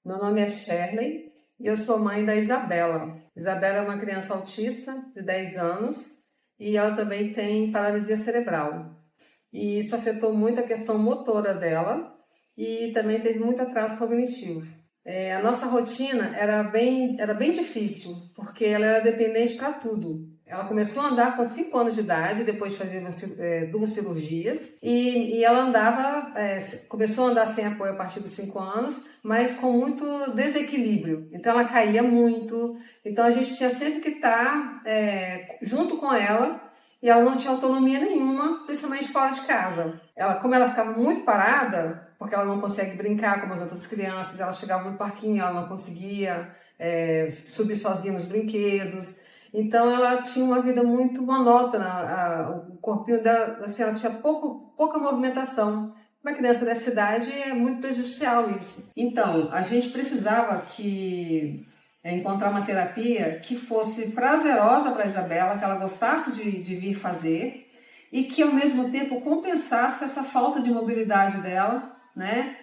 Meu nome é Shirley e eu sou mãe da Isabela. Isabela é uma criança autista de 10 anos e ela também tem paralisia cerebral. E isso afetou muito a questão motora dela e também teve muito atraso cognitivo. A nossa rotina era bem difícil, porque ela era dependente para tudo. Ela começou a andar com 5 anos de idade, depois de fazer 2 cirurgias, e ela começou a andar sem apoio a partir dos 5 anos, mas com muito desequilíbrio. Então ela caía muito, então a gente tinha sempre que estar junto com ela, e ela não tinha autonomia nenhuma, principalmente fora de casa. Como ela ficava muito parada, porque ela não consegue brincar como as outras crianças, ela chegava no parquinho, ela não conseguia subir sozinha nos brinquedos. Então ela tinha uma vida muito monótona, o corpinho dela, assim, ela tinha pouca movimentação. Uma criança dessa idade é muito prejudicial isso. Então, a gente precisava encontrar uma terapia que fosse prazerosa para a Isabela, que ela gostasse de vir fazer e que ao mesmo tempo compensasse essa falta de mobilidade dela, né?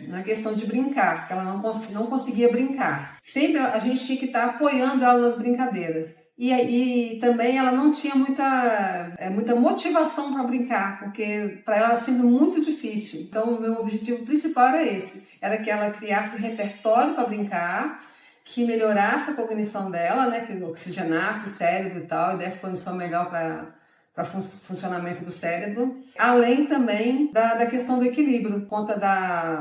Na questão de brincar, que ela não conseguia brincar. Sempre a gente tinha que estar apoiando ela nas brincadeiras. E também ela não tinha muita motivação para brincar, porque para ela era sempre muito difícil. Então o meu objetivo principal era esse, era que ela criasse repertório para brincar, que melhorasse a cognição dela, né, que oxigenasse o cérebro e tal, e desse condição melhor para funcionamento do cérebro, além também da questão do equilíbrio, por conta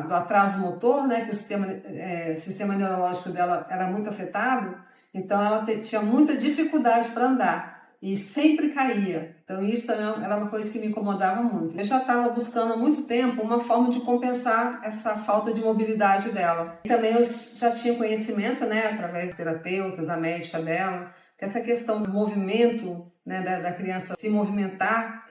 do atraso motor, né, que o sistema neurológico dela era muito afetado, então ela tinha muita dificuldade para andar e sempre caía. Então isso também era uma coisa que me incomodava muito. Eu já estava buscando há muito tempo uma forma de compensar essa falta de mobilidade dela. E também eu já tinha conhecimento, né, através de terapeutas, da médica dela, que essa questão do movimento, né, da criança se movimentar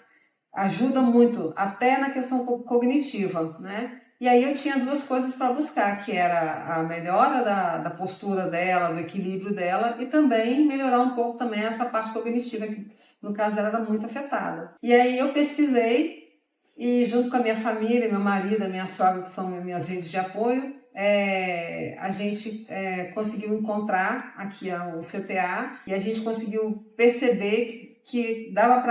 ajuda muito, até na questão cognitiva, né? E aí eu tinha 2 coisas para buscar, que era a melhora da postura dela, do equilíbrio dela, e também melhorar um pouco também essa parte cognitiva, que no caso dela era muito afetada. E aí eu pesquisei, e junto com a minha família, meu marido, a minha sogra, que são minhas redes de apoio, a gente conseguiu encontrar aqui o CTA, e a gente conseguiu perceber que dava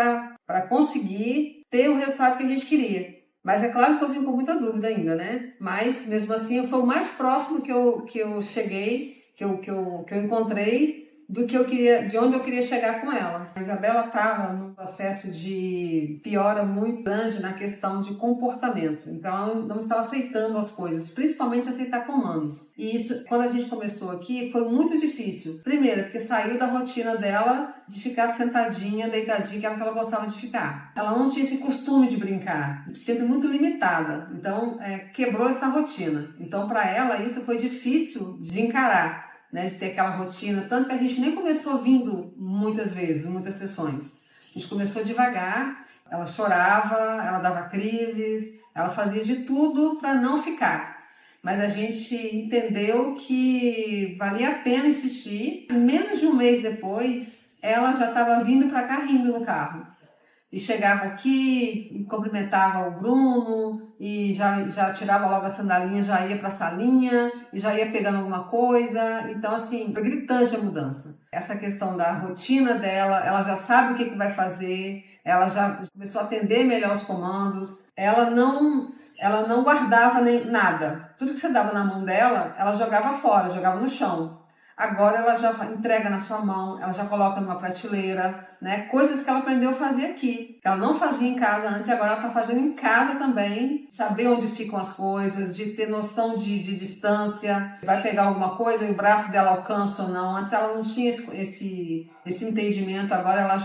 para conseguir ter o resultado que a gente queria. Mas é claro que eu vim com muita dúvida ainda, né? Mas mesmo assim foi o mais próximo que eu cheguei, que eu encontrei do que eu queria, de onde eu queria chegar com ela. A Isabela estava num processo de piora muito grande na questão de comportamento. Então ela não estava aceitando as coisas, principalmente aceitar comandos. E isso, quando a gente começou aqui, foi muito difícil. Primeiro, porque saiu da rotina dela de ficar sentadinha, deitadinha, que era o que ela gostava de ficar. Ela não tinha esse costume de brincar, sempre muito limitada. Então quebrou essa rotina. Então para ela isso foi difícil de encarar, né, de ter aquela rotina, tanto que a gente nem começou vindo muitas vezes, muitas sessões. A gente começou devagar, ela chorava, ela dava crises, ela fazia de tudo para não ficar. Mas a gente entendeu que valia a pena insistir. Menos de um mês depois, ela já estava vindo para cá rindo no carro. E chegava aqui, e cumprimentava o Bruno, e já tirava logo a sandalinha, já ia para a salinha, e já ia pegando alguma coisa. Então, assim, foi gritante a mudança. Essa questão da rotina dela, ela já sabe o que vai fazer, ela já começou a atender melhor os comandos, ela não guardava nem nada. Tudo que você dava na mão dela, ela jogava fora, jogava no chão. Agora ela já entrega na sua mão, ela já coloca numa prateleira, né? Coisas que ela aprendeu a fazer aqui, que ela não fazia em casa antes, e agora ela está fazendo em casa também, saber onde ficam as coisas, de ter noção de distância, vai pegar alguma coisa e o braço dela alcança ou não. Antes ela não tinha esse entendimento, agora ela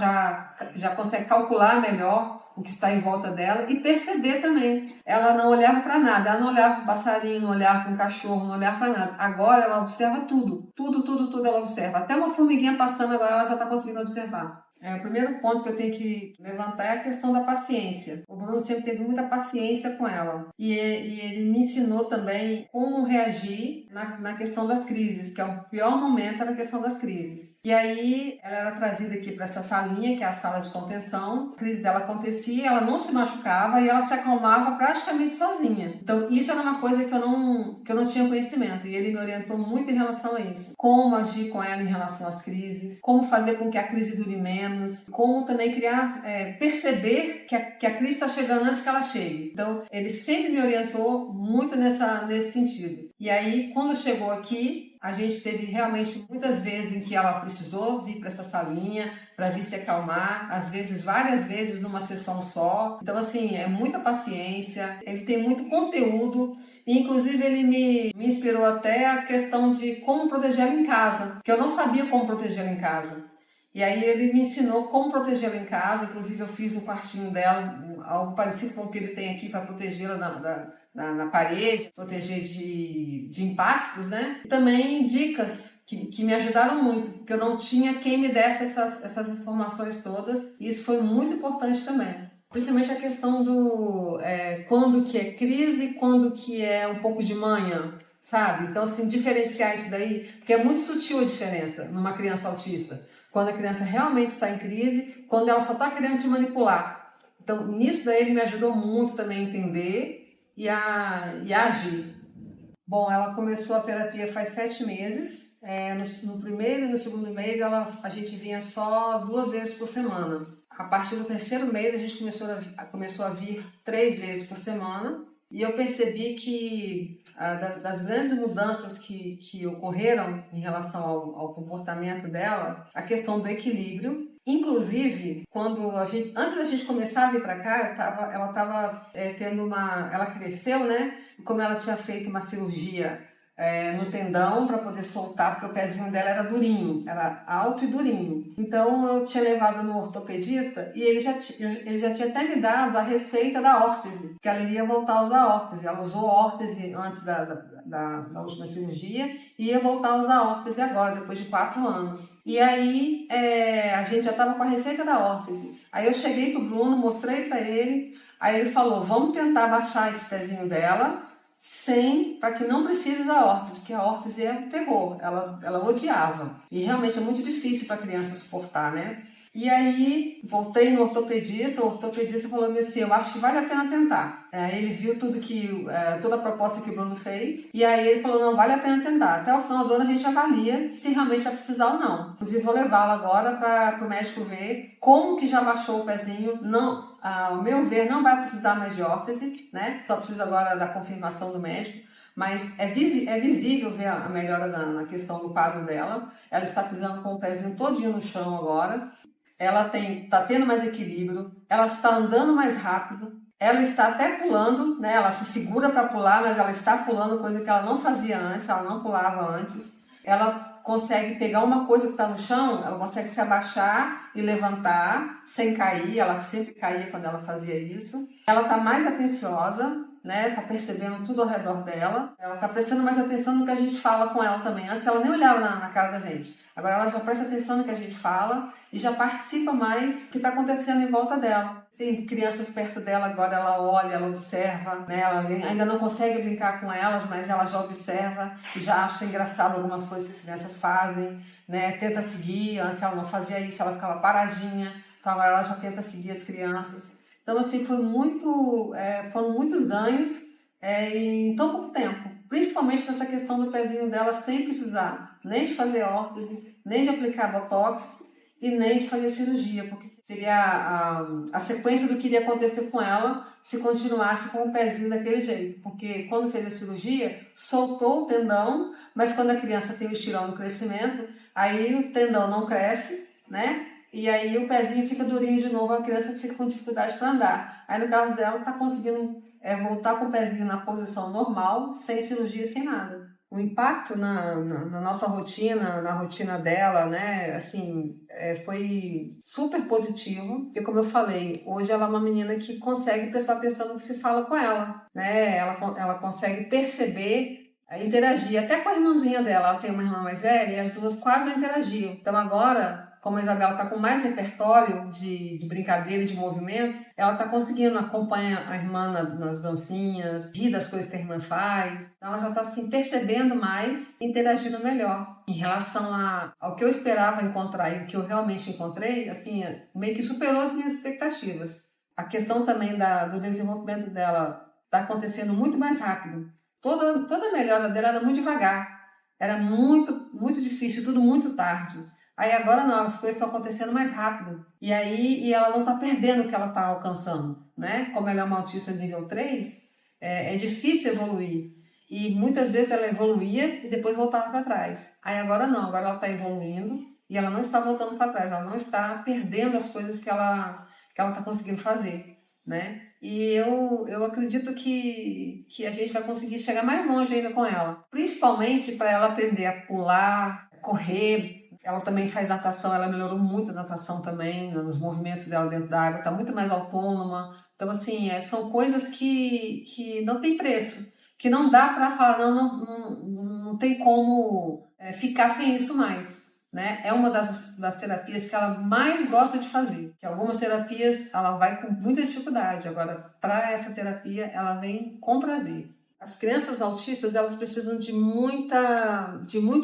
já consegue calcular melhor o que está em volta dela e perceber também. Ela não olhava para nada, ela não olhava para o passarinho, não olhava para um cachorro, não olhava para nada. Agora ela observa tudo ela observa. Até uma formiguinha passando agora ela já está conseguindo observar. O primeiro ponto que eu tenho que levantar é a questão da paciência. O Bruno sempre teve muita paciência com ela. E ele me ensinou também como reagir na questão das crises, que é o pior momento na questão das crises. E aí ela era trazida aqui para essa salinha, que é a sala de contenção. A crise dela acontecia, ela não se machucava e ela se acalmava praticamente sozinha. Então isso era uma coisa que eu não tinha conhecimento. E ele me orientou muito em relação a isso. Como agir com ela em relação às crises, como fazer com que a crise dure menos, como também perceber que a crise está chegando antes que ela chegue. Então ele sempre me orientou muito nesse sentido. E aí quando chegou aqui, a gente teve realmente muitas vezes em que ela precisou vir para essa salinha, para vir se acalmar, às vezes, várias vezes numa sessão só. Então, assim, é muita paciência, ele tem muito conteúdo. E, inclusive, ele me inspirou até a questão de como protegê-la em casa, porque eu não sabia como protegê-la em casa. E aí ele me ensinou como protegê-la em casa, inclusive eu fiz no quartinho dela algo parecido com o que ele tem aqui para protegê-la na parede, proteger de impactos, né? E também dicas que me ajudaram muito, porque eu não tinha quem me desse essas informações todas, e isso foi muito importante também. Principalmente a questão do quando que é crise, quando que é um pouco de manha, sabe? Então, assim, diferenciar isso daí, porque é muito sutil a diferença numa criança autista. Quando a criança realmente está em crise, quando ela só está querendo te manipular. Então, nisso daí ele me ajudou muito também a entender e a agir. Bom, ela começou a terapia faz 7 meses. No primeiro e no segundo mês a gente vinha só 2 vezes por semana. A partir do terceiro mês a gente começou a vir 3 vezes por semana. E eu percebi que das grandes mudanças que ocorreram em relação ao comportamento dela, a questão do equilíbrio. Inclusive, antes da gente começar a vir para cá, ela estava tendo ela cresceu, né? E como ela tinha feito uma cirurgia no tendão para poder soltar, porque o pezinho dela era durinho, era alto e durinho. Então eu tinha levado no ortopedista e ele já tinha até me dado a receita da órtese, que ela iria voltar a usar órtese. Ela usou órtese antes da última cirurgia e ia voltar a usar órtese agora, depois de 4 anos. E aí a gente já estava com a receita da órtese. Aí eu cheguei pro Bruno, mostrei para ele, aí ele falou, vamos tentar baixar esse pezinho dela, para que não precise usar órtese, porque a órtese é um terror, ela odiava. E realmente é muito difícil para a criança suportar, né? E aí, voltei no ortopedista, o ortopedista falou assim, eu acho que vale a pena tentar. Aí ele viu toda a proposta que o Bruno fez, e aí ele falou, não, vale a pena tentar. Até o final do ano a gente avalia se realmente vai precisar ou não. Inclusive vou levá-lo agora para o médico ver como que já baixou o pezinho. Não, ao meu ver, não vai precisar mais de órtese, né? Só precisa agora da confirmação do médico. Mas é visível ver a melhora na questão do quadro dela. Ela está pisando com o pezinho todinho no chão agora. Ela está tendo mais equilíbrio, ela está andando mais rápido, ela está até pulando, né? Ela se segura para pular, mas ela está pulando, coisa que ela não fazia antes, ela não pulava antes. Ela consegue pegar uma coisa que está no chão, ela consegue se abaixar e levantar sem cair, ela sempre caía quando ela fazia isso. Ela está mais atenciosa, né? Tá percebendo tudo ao redor dela, ela está prestando mais atenção no que a gente fala com ela também. Antes ela nem olhava na cara da gente. Agora ela já presta atenção no que a gente fala e já participa mais do que está acontecendo em volta dela. Tem crianças perto dela, agora ela olha, ela observa, né? Ela ainda não consegue brincar com elas, mas ela já observa e já acha engraçado algumas coisas que as crianças fazem, né? Tenta seguir, antes ela não fazia isso, ela ficava paradinha, então agora ela já tenta seguir as crianças. Então assim, foram muitos ganhos em tão pouco tempo, principalmente nessa questão do pezinho dela sem precisar nem de fazer órtese, nem de aplicar botox e nem de fazer cirurgia, porque seria a sequência do que iria acontecer com ela se continuasse com o pezinho daquele jeito. Porque quando fez a cirurgia, soltou o tendão, mas quando a criança tem o estirão no crescimento, aí o tendão não cresce, né? E aí o pezinho fica durinho de novo, a criança fica com dificuldade para andar. Aí no caso dela, está conseguindo voltar com o pezinho na posição normal, sem cirurgia, sem nada. O impacto na nossa rotina, na rotina dela, né, assim, foi super positivo, porque como eu falei, hoje ela é uma menina que consegue prestar atenção no que se fala com ela, né, ela consegue perceber, interagir, até com a irmãzinha dela, ela tem uma irmã mais velha e as duas quase não interagiam. Então agora, como a Isabela está com mais repertório de brincadeira e de movimentos, ela está conseguindo acompanhar a irmã nas dancinhas, rir das coisas que a irmã faz. Então ela já está assim, percebendo mais e interagindo melhor. Em relação ao que eu esperava encontrar e o que eu realmente encontrei, assim, meio que superou as minhas expectativas. A questão também do desenvolvimento dela está acontecendo muito mais rápido. Toda a melhora dela era muito devagar. Era muito, muito difícil, tudo muito tarde. Aí agora não, as coisas estão acontecendo mais rápido. E ela não está perdendo o que ela está alcançando, né? Como ela é uma autista nível 3, é difícil evoluir. E muitas vezes ela evoluía e depois voltava para trás. Aí agora não, agora ela está evoluindo e ela não está voltando para trás, ela não está perdendo as coisas que ela está conseguindo fazer, né? E eu acredito que a gente vai conseguir chegar mais longe ainda com ela. Principalmente para ela aprender a pular, correr. Ela também faz natação, ela melhorou muito a natação também, nos movimentos dela dentro da água, está muito mais autônoma. Então, assim, são coisas que não tem preço, que não dá para falar, não tem como ficar sem isso mais. Né? É uma das terapias que ela mais gosta de fazer. Que algumas terapias ela vai com muita dificuldade, agora para essa terapia ela vem com prazer. As crianças autistas elas precisam de muito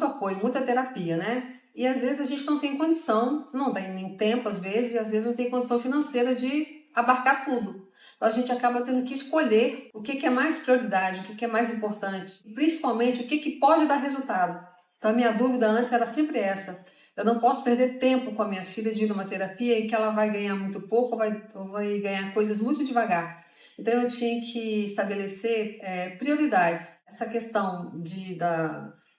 apoio, muita terapia, né? E às vezes a gente não tem condição, não tem nem tempo às vezes, e às vezes não tem condição financeira de abarcar tudo. Então a gente acaba tendo que escolher o que é mais prioridade, o que é mais importante, e principalmente o que pode dar resultado. Então a minha dúvida antes era sempre essa. Eu não posso perder tempo com a minha filha de ir numa terapia em que ela vai ganhar muito pouco ou vai ganhar coisas muito devagar. Então eu tinha que estabelecer prioridades. Essa questão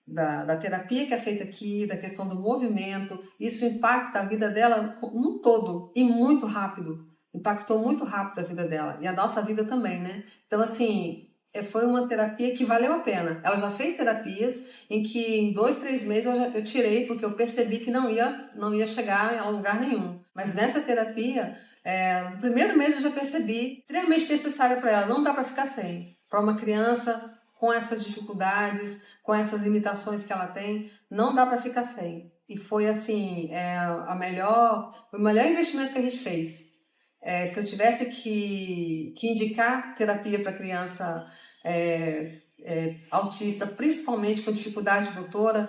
da terapia que é feita aqui, da questão do movimento, isso impacta a vida dela num todo e muito rápido. Impactou muito rápido a vida dela e a nossa vida também, né? Então assim, foi uma terapia que valeu a pena. Ela já fez terapias em que em 2, 3 meses eu tirei porque eu percebi que não ia chegar a lugar nenhum. Mas nessa terapia, no primeiro mês eu já percebi extremamente necessária para ela. Não dá para ficar sem. Para uma criança com essas dificuldades, com essas limitações que ela tem, não dá para ficar sem. E foi assim, o melhor investimento que a gente fez. Se eu tivesse que indicar terapia para criança autista, principalmente com dificuldade motora,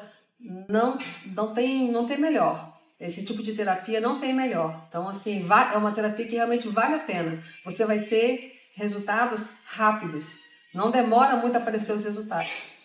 não tem melhor. Esse tipo de terapia não tem melhor. Então, assim, é uma terapia que realmente vale a pena. Você vai ter resultados rápidos. Não demora muito a aparecer os resultados.